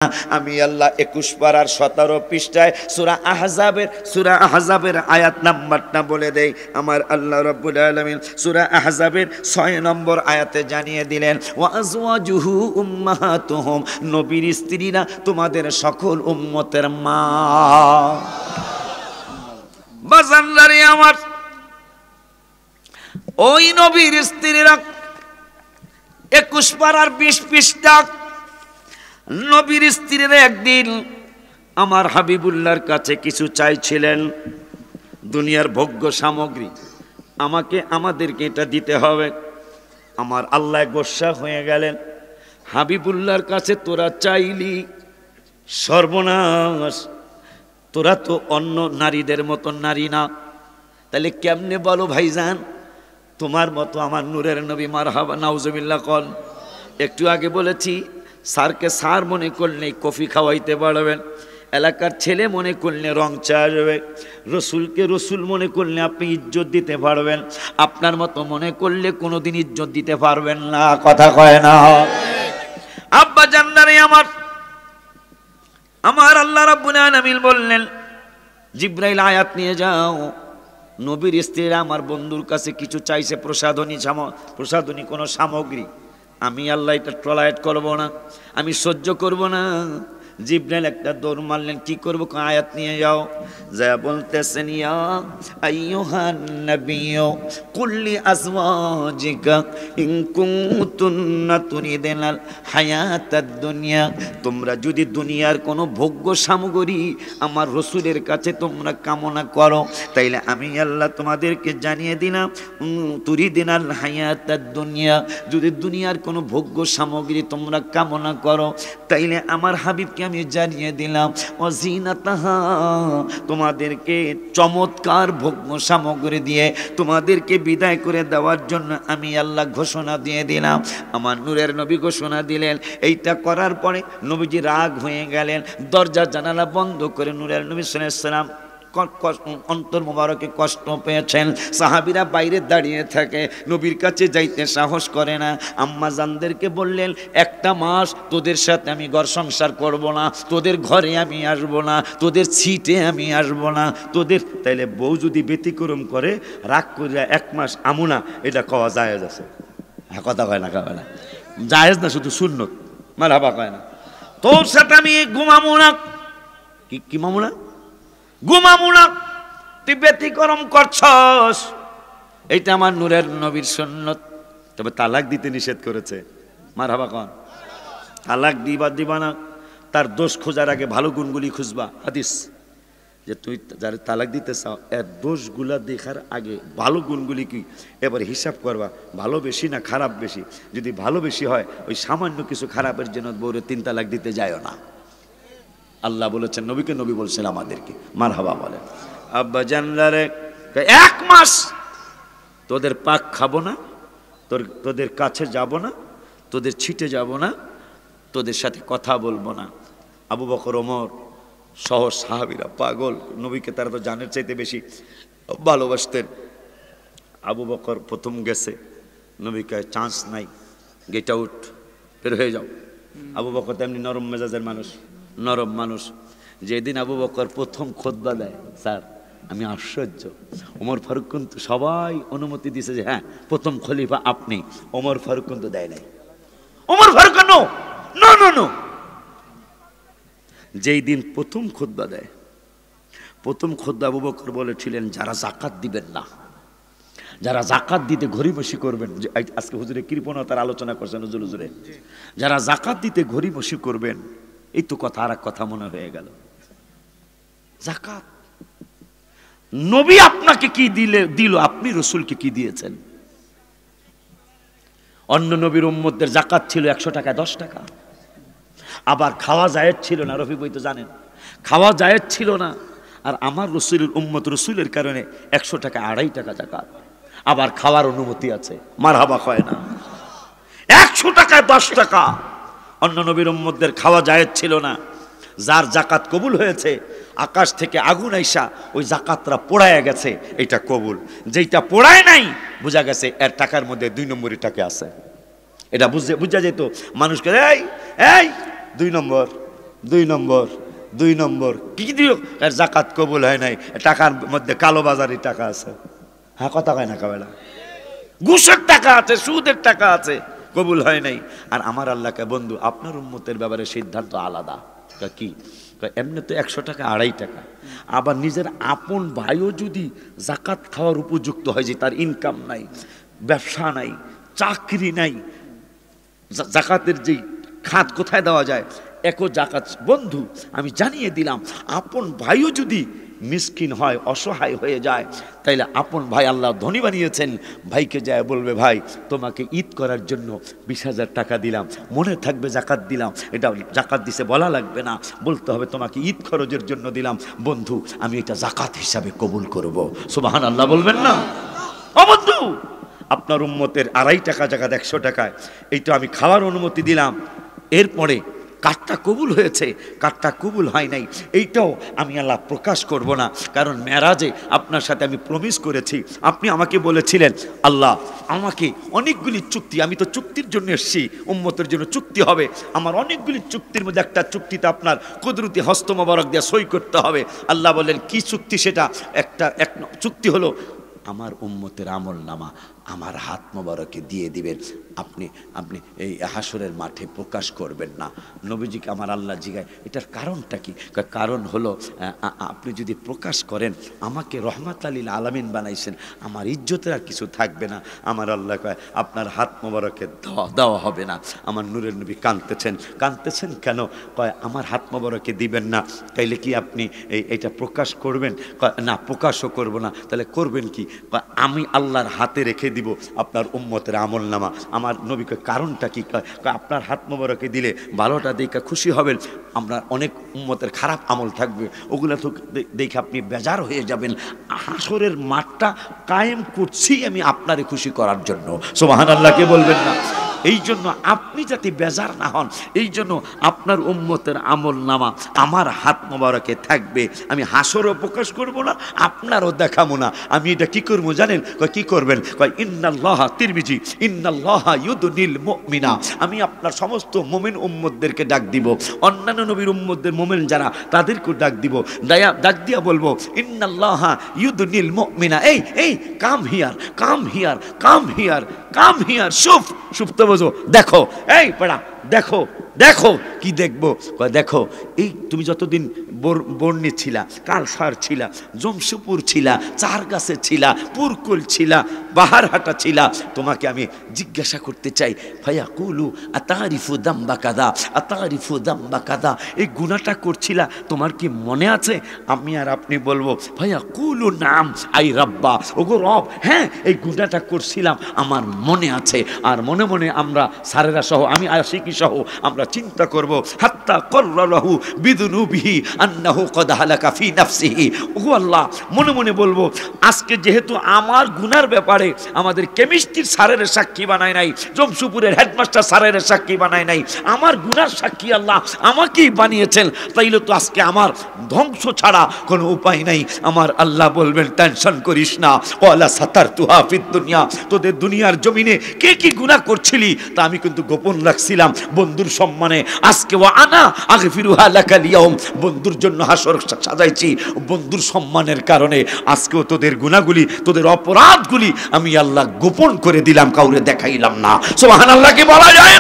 আমি আল্লাহ 21 পারার 17 পৃষ্ঠায় সূরা আহজাবের আয়াত নাম্বারটা বলে দেই। আমার আল্লাহ রাব্বুল আলামিন সূরা আহজাবের 6 নম্বর আয়াতে জানিয়ে দিলেন, ওয়া আজওয়াজুহু উম্মাহাতুহুম, নবীর স্ত্রীরা তোমাদের সকল উম্মতের মা। বাজানদারি আমার, ওই নবীর স্ত্রীরা 21 পারার 20 পৃষ্ঠা। নবীর স্ত্রীরা একদিন আমার হাবিবুল্লাহর কাছে কিছু চাইছিলেন, দুনিয়ার ভোগ্য সামগ্রী, আমাদেরকে এটা দিতে হবে। আমার আল্লাহ গোসা হয়ে গেলেন, হাবিবুল্লাহর কাছে তোরা চাইলি, সর্বনাশ, তোরা তো অন্য নারীদের মতো নারী না, তাহলে কেমনে বলো ভাইজান তোমার মতো আমার নূরের নবী মারহাবা নাউজুবিল্লাহ কল। একটু আগে বলেছি স্যারকে স্যার মনে করলে কফি খাওয়াইতে পারবেন, এলাকার ছেলে মনে করলে রং চা আসবে, রসুলকে রসুল মনে করলে আপনি ইজ্জত দিতে পারবেন, আপনার মতো মনে করলে কোনোদিন ইজ্জত দিতে পারবেন না। কথা কয় না আব্বা জান্নারে আমার আল্লাহ রাব্বুল আলামিন বললেন, জিব্রাইল আয়াত নিয়ে যাও, নবীর স্ত্রীরা আমার বন্ধুর কাছে কিছু চাইছে, প্রসাধনী কোনো সামগ্রী। আমি আল্লাহ এটা টলায়েট করব না, আমি সহ্য করব না। জিব্রাইল একটা দৌড় মারলেন, কি করবো, আয়াত নিয়ে যাও। যা বলতেছেন, ইয়া আইয়ুহান নাবিয়্যু কুল্লি আজওয়াজিকা ইন কুনতুন্না তুরিদুনাল হায়াতাদ দুনিয়া, তোমরা যদি দুনিয়ার কোনো ভোগ্য সামগ্রী আমার রসুলের কাছে তোমরা কামনা করো, তাইলে আমি আল্লাহ তোমাদেরকে জানিয়ে দিলাম, তুরিদুনাল হায়াতাদ দুনিয়া, যদি দুনিয়ার কোনো ভোগ্য সামগ্রী তোমরা কামনা করো, তাইলে আমার হাবিবকে আমি জানিয়ে দিলাম, ওয়াজিনাতাহা, তোমাদেরকে চমৎকার ভোগ্য সামগ্রী দিয়ে তোমাদেরকে বিদায় করে দেওয়ার জন্য আমি আল্লাহ ঘোষণা দিয়ে দিলাম। আমার নূরের নবী ঘোষণা দিলেন। এইটা করার পরে নবীজি রাগ হয়ে গেলেন, দরজা জানালা বন্ধ করে নূরের নবী সাল্লাল্লাহু আলাইহি সাল্লাম অন্তর মোবারকে কষ্ট পেয়েছেন। সাহাবীরা বাইরে দাঁড়িয়ে থাকে, নবীর কাছে যাইতে সাহস করে না। আম্মা জানদেরকে বললেন, একটা মাস তোদের সাথে আমি ঘর সংসার করব না, তোদের ঘরে আমি আসব না, তোদের ছিটে আমি আসব না, তোদের। তাইলে বউ যদি ব্যতিক্রম করে রাগ করে 1 মাস আমু না, এটা কওয়া জায়েজ আছে? হ্যাঁ, কথা কয় না, কয় না, জায়েজ না, শুধু সুন্নত, মারহাবা কয় না। তোর সাথে আমি ঘুমামু না, কি মামু না, ঘুমামু না, তুই ব্যতিক্রম করছস। এইটা আমার নূরের নবীর সুন্নত। তবে তালাক দিতে নিষেধ করেছে, মারহাবা কন। তালাক দিবা না, তার দোষ খোঁজার আগে ভালো গুণগুলি খুঁজবা। হাদিস যে তুই যারা তালাক দিতে চাও, এর দোষগুলা দেখার আগে ভালো গুণগুলি কি এবার হিসাব করবা, ভালো বেশি না খারাপ বেশি। যদি ভালো বেশি হয়, ওই সামান্য কিছু খারাপের জন্য বউরে 3 তালাক দিতে যায়ও না। আল্লাহ বলেছেন, নবীকে নবী বলছেন আমাদেরকে, মারহাবা বলেন। আব্বা জানলারে 1 মাস তোদের পাক খাবো না, তোদের কাছে যাব না, তোদের ছিটে যাব না, তোদের সাথে কথা বলবো না। আবু বকর ওমর সহ সাহাবীরা পাগল, নবীকে তারা তো জানের চাইতে বেশি ভালোবাসতেন। আবু বকর প্রথম গেছে, নবীকে চান্স নাই, গেট আউট, বের হয়ে যাও। আবু বকর তেমনি নরম মেজাজের মানুষ, নরম মানুষ। যেদিন আবু বকর প্রথম খুতবা দেয়, স্যার আমি আশ্চর্য, ওমর ফারুক কিন্তু সবাই অনুমতি দিয়েছে যে হ্যাঁ প্রথম খলিফা আপনি, ওমর ফারুক কিন্তু দেয় নাই। Omar Faruk no no no no. যেই দিন প্রথম খুতবা দেয়, প্রথম খুতবা আবু বকর বলেছিলেন, যারা যাকাত দিবেন না, যারা যাকাত দিতে গরিবসি করবেন, আজকে হুজুরে কৃপণতার আলোচনা করছেন হুজুরে, যারা যাকাত দিতে গরিবসি করবেন, এই তো কথা, আর এক কথা মনে হয়ে গেল, যাকাত। নবী আপনাকে কি দিল, আপনি রসুলকে কি দিয়েছেন? অন্য নবীর উম্মতদের যাকাত ছিল 100 টাকা 10 টাকা, আবার খাওয়া জায়েজ ছিল না, রফি বই তো জানেন, খাওয়া জায়েজ ছিল না। আর আমার রসুলের উম্মত, রসুলের কারণে 100 টাকা 2.5 টাকা যাকাত, আবার খাওয়ার অনুমতি আছে, মারহাবা কয় না। 100 টাকায় 10 টাকা। অন্য নবীর উম্মতদের খাওয়া জায়েজ ছিল না। যার যাকাত কবুল হয়েছে, আকাশ থেকে আগুন আইসা ওই যাকাতরা পোড়ায় গেছে, এটা কবুল। যেটা পোড়ায় নাই, বোঝা গেছে এর টাকার মধ্যে 2 নম্বরই টাকা আছে। এটা বুঝা যেত মানুষকে, এই 2 নম্বর দুই নম্বর কি দিল, জাকাত কবুল হয় নাই, টাকার মধ্যে কালোবাজারি টাকা আছে। হ্যাঁ, কথা কয় না কাবেলা, ঘুষের টাকা আছে, সুদের টাকা আছে, কবুল হয় নাই। আর আমার আল্লাহকে বন্ধু আপনার উম্মতের ব্যাপারে সিদ্ধান্ত আলাদা। কি এমনি তো 100 টাকা 2.5 টাকা, আবার নিজের আপন ভাইও যদি জাকাত খাওয়ার উপযুক্ত হয়, যে তার ইনকাম নাই, ব্যবসা নাই, চাকরি নাই, জাকাতের যে খাত কোথায় দেওয়া যায়, একও জাকাত বন্ধু আমি জানিয়ে দিলাম। আপন ভাইও যদি মিসকিন হয়, অসহায় হয়ে যায়, তাইলে আপন ভাই আল্লাহ ধনী বানিয়েছেন, ভাইকে যায় বলবে ভাই তোমাকে ঈদ করার জন্য 20,000 টাকা দিলাম, মনে থাকবে জাকাত দিলাম, এটা জাকাত দিছে বলা লাগবে না, বলতে হবে তোমাকে ঈদ খরচের জন্য দিলাম বন্ধু, আমি এটা জাকাত হিসাবে কবুল করব। সুবহানাল্লাহ বলবেন না? ও বন্ধু, আপনার উম্মতের 2.5 টাকা জাকাত 100 টাকায়, এইটা আমি খাওয়ার অনুমতি দিলাম। এরপরে কারটা কবুল হয়েছে, কারটা কবুল হয় নাই, এইটাও আমি আল্লাহ প্রকাশ করব না। কারণ মেরাজে আপনার সাথে আমি প্রমিস করেছি, আপনি আমাকে বলেছিলেন আল্লাহ আমাকে অনেকগুলি চুক্তি, আমি তো চুক্তির জন্য এসেছি, উম্মতের জন্য চুক্তি হবে, আমার অনেকগুলি চুক্তির মধ্যে একটা চুক্তিতে আপনার কুদরতি হস্ত মোবারক দিয়ে সই করতে হবে। আল্লাহ বললেন কি চুক্তি সেটা? এক চুক্তি হলো আমার উম্মতের আমল নামা আমার হাত মোবারকে দিয়ে দিবেন, আপনি এই হাসরের মাঠে প্রকাশ করবেন না। নবীজিকে আমার আল্লাহ জিগায় এটার কারণটা কি? কারণ হলো আপনি যদি প্রকাশ করেন, আমাকে রহমাত লিল আলামিন বানাইছেন, আমার ইজ্জতের আর কিছু থাকবে না। আমার আল্লাহ কয় আপনার হাত মোবারকে দেওয়া হবে না। আমার নূরের নবী কাঁদতেছেন কেন? কয় আমার হাত মোবারকে দিবেন না, তাইলে কি আপনি এইটা প্রকাশ করবেন? না, প্রকাশও করব না। তাহলে করবেন কি? আমি আল্লাহর হাতে রেখে দিব আপনার উম্মতের আমল নামা। আমার নবীকে কারণটা কি? আপনার হাত মোবারকে দিলে ভালোটা দেখে খুশি হবেন, আপনার অনেক উম্মতের খারাপ আমল থাকবে, ওগুলো তো দেখে আপনি বেজার হয়ে যাবেন। হাসরের মাঠটা কায়েম করছি আমি আপনারে খুশি করার জন্য। সুবহানাল্লাহকে বলবেন না? এই জন্য আপনি যাতে বেজার না হন, এই জন্য আপনার উম্মতের আমল নামা আমার হাত মোবারকে থাকবে। আমি হাসরও প্রকাশ করব না, আপনারও দেখাবো না। আমি এটা কি করবো জানেন? কি করবেন? ইন্নাল্লাহা তিরমিজি ইন্নাল্লাহা ইউদনিল মুমিনা, আমি আপনার সমস্ত মুমিন উম্মতদেরকে ডাক দিব, অন্যান্য নবীর উম্মতদের মুমিন যারা তাদেরকে ডাক দিব, ডাক দিয়া বলবো ইন্নাল্লাহা ইউদনিল মুমিনা, এই come here, come here, come here, come here, শুভ তো বোঝো, দেখো, এই পড়া দেখো, দেখো কি দেখবো? দেখো এই তুমি যতদিন বর্ণি ছিলা, কালসার ছিলা, জমশেদপুর ছিলা, চারগাছে ছিলা, পুরকুল ছিলা, বাহারহাটা ছিলা, তোমাকে আমি জিজ্ঞাসা করতে চাই, ভাইয়া কুলু আতারিফু দাম্বা কাদা, আতারিফু দাম্বা কাদা, এই গুনাহটা করছিলা, তোমার কি মনে আছে? আমি আর আপনি বলবো ভাইয়া কুলু নাম আই রাব্বা, ওগো রব, হ্যাঁ এই গুনাহটা করছিলাম, আমার মনে আছে। আর মনে মনে আমরা সারেরা সহ, আমি আশিকি সহ আমরা চিন্তা করব, হাত্তা কররাহু বিদুনুবিহি আন্নাহু কদ হালাকা ফি নাফসিহি, ওগো আল্লাহ, মনে মনে বলবো আজকে যেহেতু আমার গুনার ব্যাপারে আমাদের কেমিস্ট্রির স্যারের সাক্ষী বানায় নাই, জমশুপুরের হেডমাস্টার স্যারের সাক্ষী বানায় নাই, আমার গুনার সাক্ষী আল্লাহ আমাকেই বানিয়েছেন, তাইলে তো আজকে আমার ধ্বংস ছাড়া কোনো উপায় নাই। আমার আল্লাহ বলবেন টেনশন করিস না, ওয়ালা সাতারতুহা ফিদ দুনিয়া, তোদের দুনিয়ার জমিনে কে কি গুনাহ করছিলি তা আমি কিন্তু গোপন রাখছিলাম বন্ধুর সম্মানে। আজকে ওয়া আনা আগফিরুহা লাকাল ইয়াউম, বন্ধুর জন্য হাসর সাজাইছি বন্ধুর সম্মানের কারণে। আজকেও তোদের গুনাহগুলি, তোদের অপরাধগুলি আমি আল্লাহ গোপন করে দিলাম, কাউরে দেখাইলাম না। সুবহানাল্লাহ কি বলা যায়?